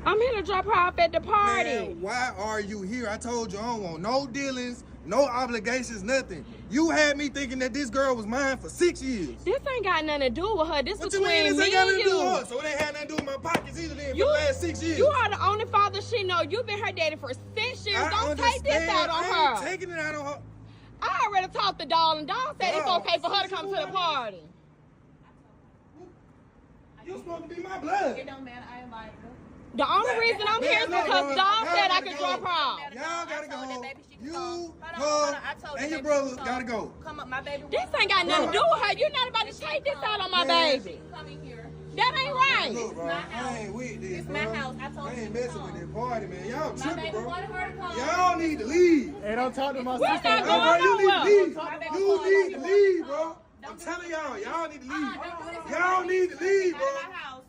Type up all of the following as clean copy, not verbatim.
I'm here to drop her off at the party. Man, why are you here? I told you I don't want no dealings, no obligations, nothing. You had me thinking that this girl was mine for 6 years. This ain't got nothing to do with her. This What between you mean this me ain't got and nothing to do with you. her? So it ain't had nothing to do with my pockets either then for the last 6 years. You are the only father she know. You've been her daddy for 6 years. Don't take this out on her. I ain't taking it out on her. I already talked to Dawn, and Dawn said it's okay for her to come to the party. You supposed to be my blood. It don't matter. I invited her. The only reason I'm here is because Dawn said I could drop her off. Y'all gotta go home. You, Hold on, her, and your brother gotta go. Come up, my baby. This ain't got nothing to do with her. You're not about to take this out on my baby. Coming here. That ain't right. Look, bro, I ain't with this, It's bro. my house. I told I you ain't to messing come. with this party, man. Y'all My tripping, baby bro. wanted her to come. Y'all need to leave. Hey, don't talk to my We're sister. not Bro, going you need to nowhere. leave. My baby You wanted need her to to leave, come. bro. I'm telling y'all need to leave. Don't do this. Y'all need to leave, bro. Out of my house.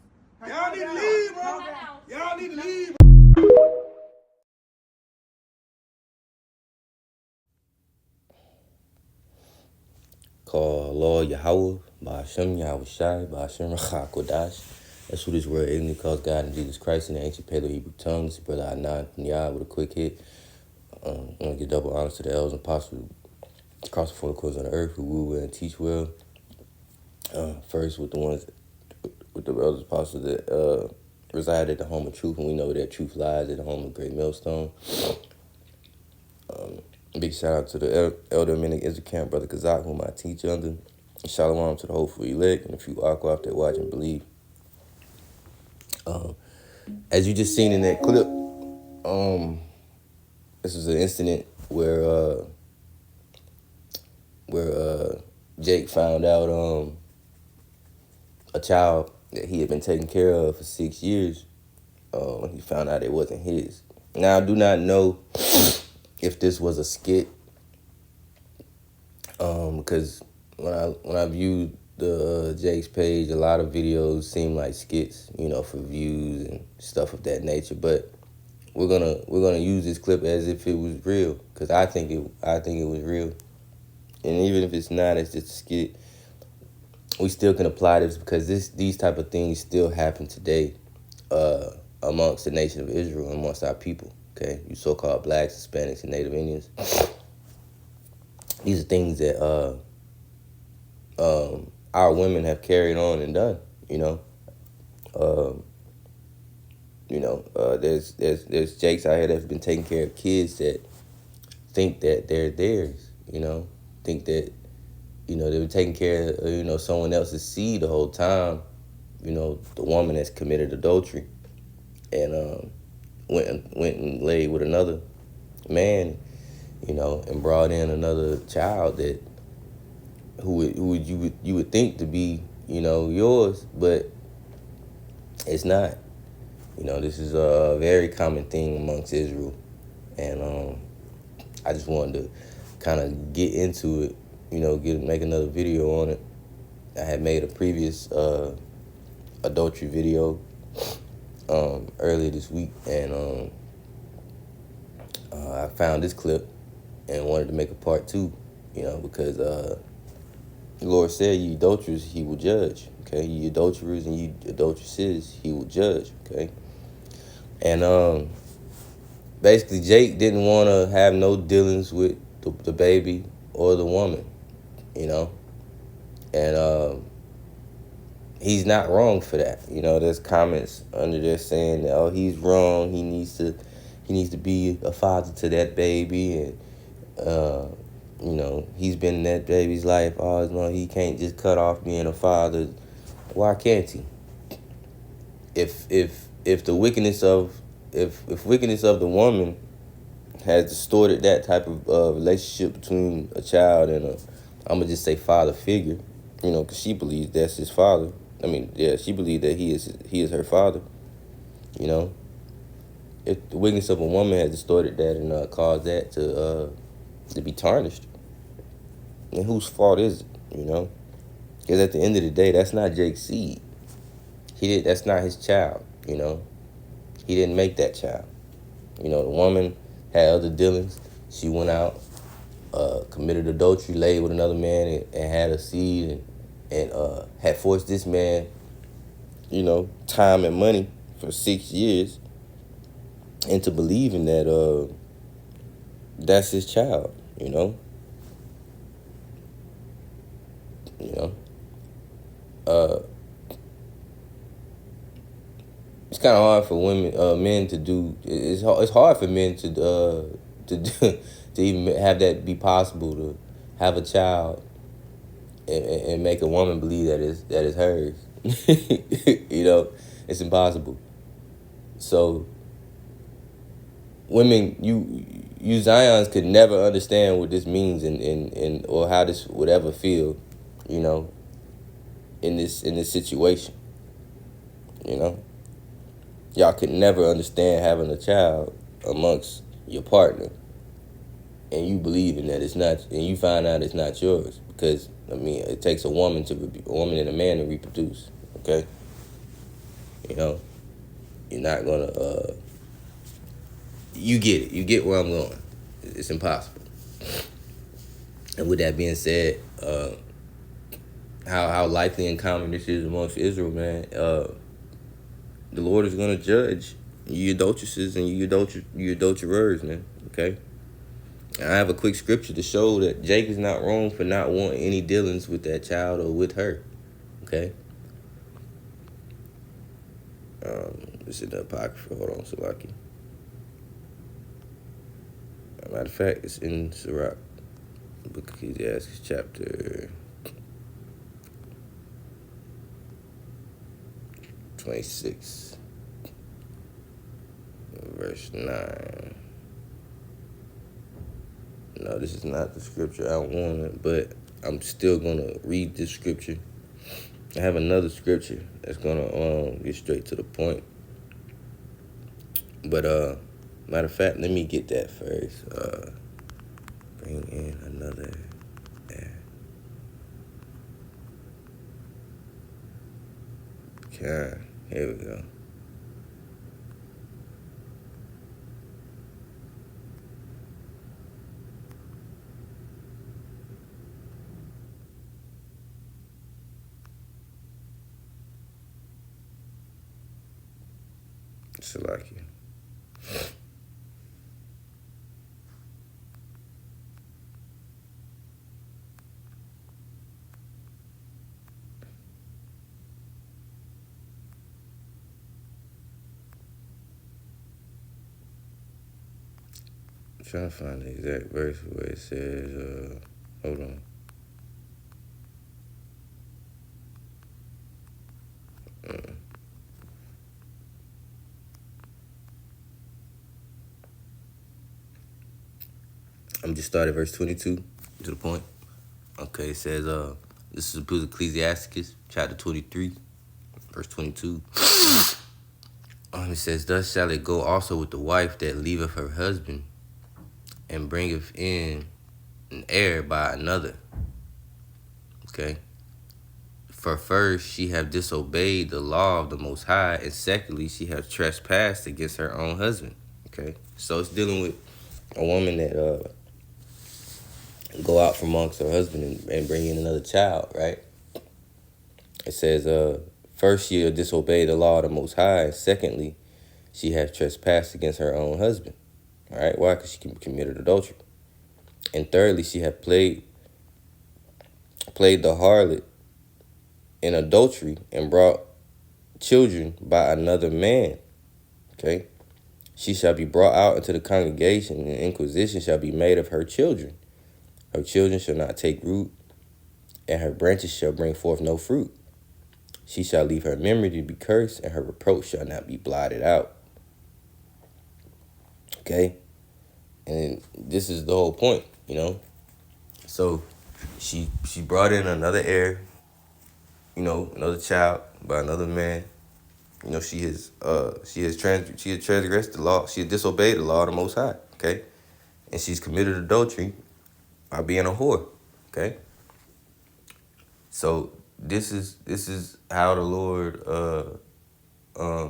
Y'all need to leave, bro. My house. Y'all need to leave. Call Lord Yahweh, Ba'ashem Yahweh Shai, Ba'ashem Rachah Kodash. That's who this word ignorantly calls God and Jesus Christ in the ancient Paleo-Hebrew tongue. This is Brother Anan from Yah with a quick hit. I want to give double honors to the elders and apostles across the four corners of the earth who rule well and teach well. First with the ones, with the elders and apostles that reside at the home of truth, and we know that truth lies at the home of great millstone. Big shout out to the elder Minik Israel Camp, Brother Kazak, whom I teach under. And shalom to the hopeful elect and a few aqua that watch and believe. As you just seen in that clip, this was an incident where Jake found out a child that he had been taking care of for 6 years. He found out it wasn't his. Now I do not know if this was a skit, because when I viewed the Jake's page, a lot of videos seem like skits, for views and stuff of that nature. But we're gonna use this clip as if it was real, because I think it was real. And even if it's not, it's just a skit. We still can apply this because these type of things still happen today amongst the nation of Israel, amongst our people. Okay, you so-called blacks, Hispanics, and Native Indians. These are things that our women have carried on and done. There's Jakes out here that's been taking care of kids that think that they're theirs. Think that they've been taking care of someone else's seed the whole time. The woman that's committed adultery and went and laid with another man, and brought in another child that who you would think to be, yours, but it's not. This is a very common thing amongst Israel, and I just wanted to kind of get into it, make another video on it. I had made a previous adultery video earlier this week, and I found this clip and wanted to make a part 2, because the Lord said, "You adulterers, He will judge." Okay, you adulterers and you adulteresses, He will judge. Okay, and basically Jake didn't want to have no dealings with the baby or the woman, and he's not wrong for that. There's comments under there saying that, oh, he's wrong. He needs to be a father to that baby, and he's been in that baby's life all his life. He can't just cut off being a father. Why can't he? If the wickedness of the woman has distorted that type of relationship between a child and I'm gonna just say father figure, because she believes that's his father. I mean, yeah, she believes that he is her father. If the wickedness of a woman has distorted that and caused that to be tarnished, then whose fault is it? Because at the end of the day, that's not Jake's seed. That's not his child. He didn't make that child. The woman had other dealings. She went out, committed adultery, laid with another man, and had a seed, and had forced this man, time and money for 6 years, into believing that that's his child, you know. You know, uh, it's kind of hard for men to do. It's hard for men to do, to even have that be possible, to have a child and make a woman believe that is hers. You know, it's impossible. So women, you Zions could never understand what this means and or how this would ever feel, you know, in this situation. You know, y'all could never understand having a child amongst your partner, and you believing that it's not, and you find out it's not yours, because I mean it takes a woman and a man to reproduce. Okay, you know, you're not gonna. You get it. You get where I'm going. It's impossible. And with that being said, how likely and common this is amongst Israel, man. The Lord is gonna judge you adulteresses and you adulterers, man. Okay. And I have a quick scripture to show that Jake is not wrong for not wanting any dealings with that child or with her. Okay. It's in the Apocrypha. Hold on, Salaki. Matter of fact, it's in Sirach, book of Ecclesiastes, chapter 26, verse 9. No, this is not the scripture I wanted, but I'm still gonna read this scripture. I have another scripture that's gonna get straight to the point. But matter of fact, let me get that first. Bring in another. Okay, here we go. Salakia. I'm trying to find the exact verse where it says, hold on. I'm just starting verse 22 to the point. Okay, it says, this is the book of Ecclesiastes, chapter 23, verse 22. It says, thus shall it go also with the wife that leaveth her husband and bringeth in an heir by another. Okay. For first, she have disobeyed the law of the Most High, and secondly, she have trespassed against her own husband. Okay. So it's dealing with a woman that go out from amongst her husband and bring in another child, right? It says, first she have disobeyed the law of the Most High, and secondly, she have trespassed against her own husband. All right, why? Because she committed adultery. And thirdly, she have played the harlot in adultery and brought children by another man. Okay, she shall be brought out into the congregation, and inquisition shall be made of her children. Her children shall not take root, and her branches shall bring forth no fruit. She shall leave her memory to be cursed, and her reproach shall not be blotted out. Okay, and this is the whole point, you know. So she brought in another heir, you know, another child by another man. You know, she has transgressed the law. She has disobeyed the law of the Most High. Okay, and she's committed adultery by being a whore. Okay, so this is how the Lord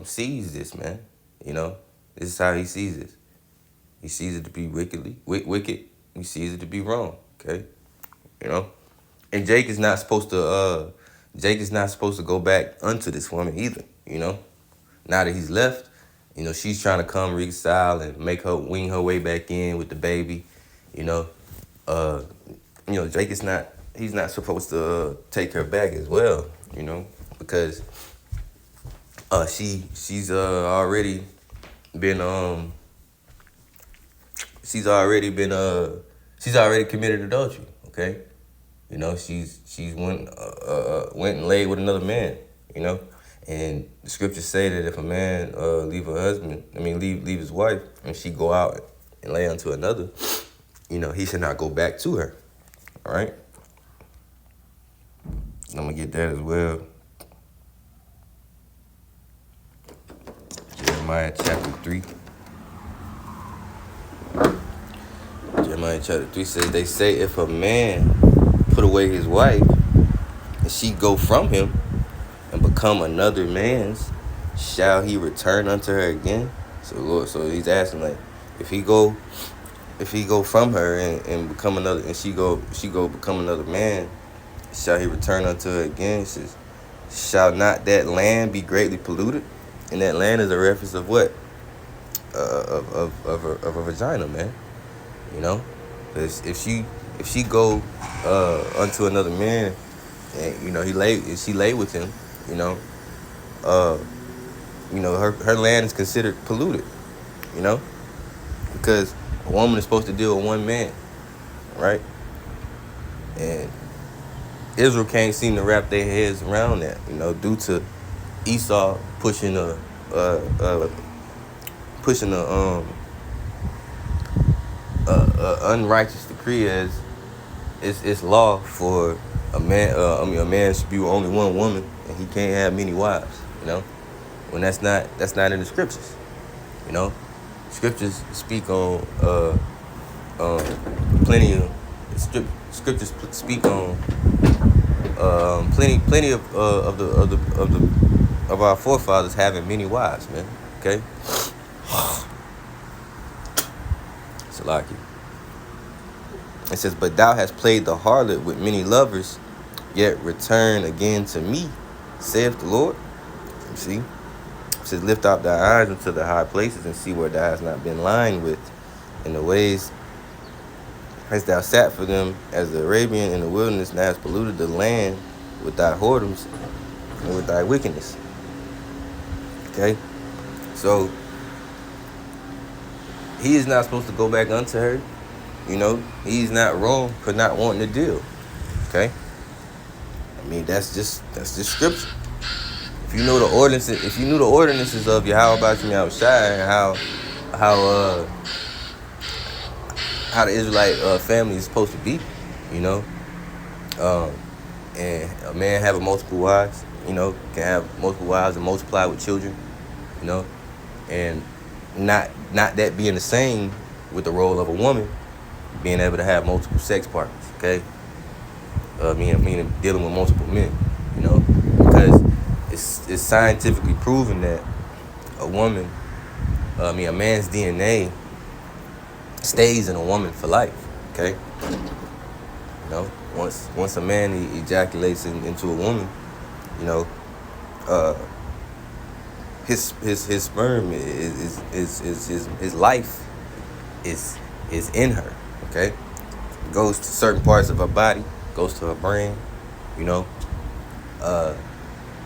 sees this, man. You know, this is how He sees this. He sees it to be wicked. He sees it to be wrong. Okay, you know, and Jake is not supposed to go back unto this woman either. You know, now that he's left, You know, she's trying to come reconcile and wing her way back in with the baby. You know, Jake he's not supposed to take her back as well. You know, because she's already been she's already committed adultery. Okay, you know, she's went and laid with another man. You know, and the scriptures say that if a man leave his wife, and she go out and lay unto another, you know, he should not go back to her. All right, I'm gonna get that as well. Jeremiah chapter 3. Jeremiah chapter 3 says, they say if a man put away his wife and she go from him and become another man's, shall he return unto her again? So he's asking, like, if he go from her and become another, and she go become another man, shall he return unto her again? He says, shall not that land be greatly polluted? And that land is a reference of what? Of a vagina, man. You know, because if she go unto another man, and you know she lay with him, you know, her land is considered polluted. You know, because a woman is supposed to deal with one man, right? And Israel can't seem to wrap their heads around that, you know, due to Esau pushing a unrighteous decree as it's law for a man should be with only one woman and he can't have many wives, you know, when that's not in the scriptures. You know, scriptures speak on plenty of scriptures speak on plenty of our forefathers having many wives, man. Okay, Salaki. It says, but thou hast played the harlot with many lovers, yet return again to me, saith the Lord. You see, it says, lift up thy eyes into the high places and see where thou hast not been lying with, in the ways hast thou sat for them as the Arabian in the wilderness, and thou hast polluted the land with thy whoredoms and with thy wickedness. Okay, so he is not supposed to go back unto her. You know, he's not wrong for not wanting to deal. Okay, I mean that's just scripture. If you know the ordinances, of Yahweh Bashim Yahushai and how the Israelite family is supposed to be, you know, and a man having multiple wives, you know, can have multiple wives and multiply with children, you know, and not that being the same with the role of a woman being able to have multiple sex partners. Okay, meaning dealing with multiple men, you know, because it's scientifically proven that a man's DNA stays in a woman for life. Okay, you know, once a man ejaculates into a woman, you know, his sperm his life is in her. Okay, it goes to certain parts of her body, goes to her brain, you know,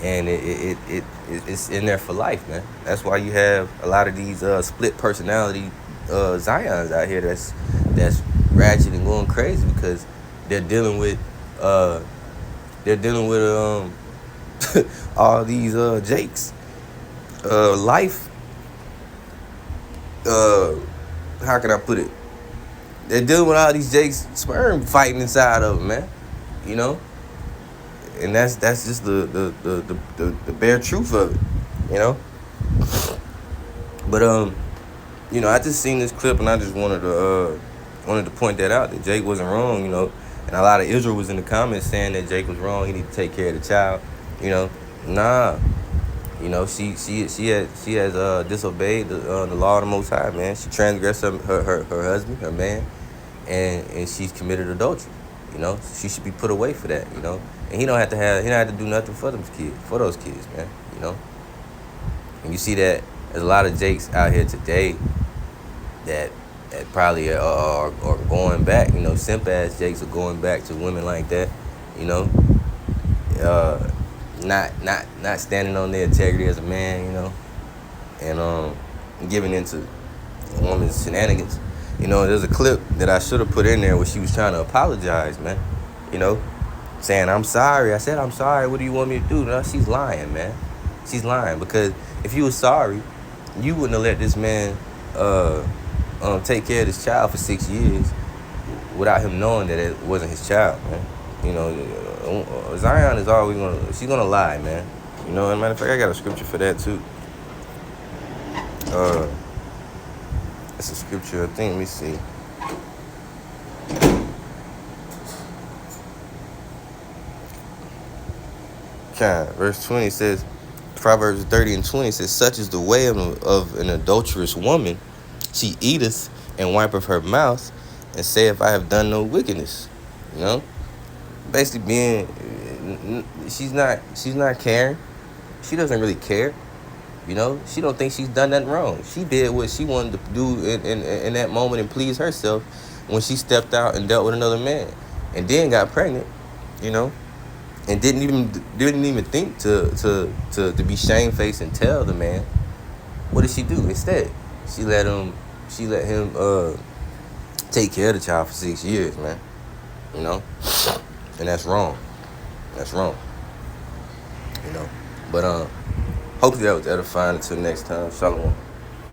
and it's in there for life, man. That's why you have a lot of these split personality Zions out here that's ratchet and going crazy because they're dealing with all these Jakes life. How can I put it? They're dealing with all these Jakes sperm fighting inside of them, man. You know, and that's just the bare truth of it, you know. But you know, I just seen this clip and I just wanted to point that out, that Jake wasn't wrong, you know. And a lot of Israel was in the comments saying that Jake was wrong. He need to take care of the child, you know. Nah, you know, she has disobeyed the law of the Most High, man. She transgressed her husband, her man, and she's committed adultery. You know, she should be put away for that. You know, and he don't have to do nothing for those kids, man. You know, and you see that there's a lot of Jakes out here today that probably are going back. You know, simp ass Jakes are going back to women like that. You know, not standing on their integrity as a man. You know, and giving into a woman's shenanigans. You know, there's a clip that I should have put in there where she was trying to apologize, man. You know, saying, I'm sorry. I said, I'm sorry. What do you want me to do? No, she's lying, man. She's lying, because if you were sorry, you wouldn't have let this man take care of this child for 6 years without him knowing that it wasn't his child, man. You know, Zion is always she's gonna lie, man. You know, as a matter of fact, I got a scripture for that too. It's a scripture, I think, let me see. Verse 20 says, Proverbs 30 and 20 says, such is the way of an adulterous woman. She eateth and wipeth her mouth and saith, I have done no wickedness. You know? Basically she's not caring. She doesn't really care. You know? She don't think she's done nothing wrong. She did what she wanted to do in that moment and please herself when she stepped out and dealt with another man. And then got pregnant, you know? And didn't even think to be shamefaced and tell the man. What did she do instead? She let him take care of the child for 6 years, man. You know, and that's wrong. That's wrong. You know, but hopefully that was edifying. Until next time, shalom.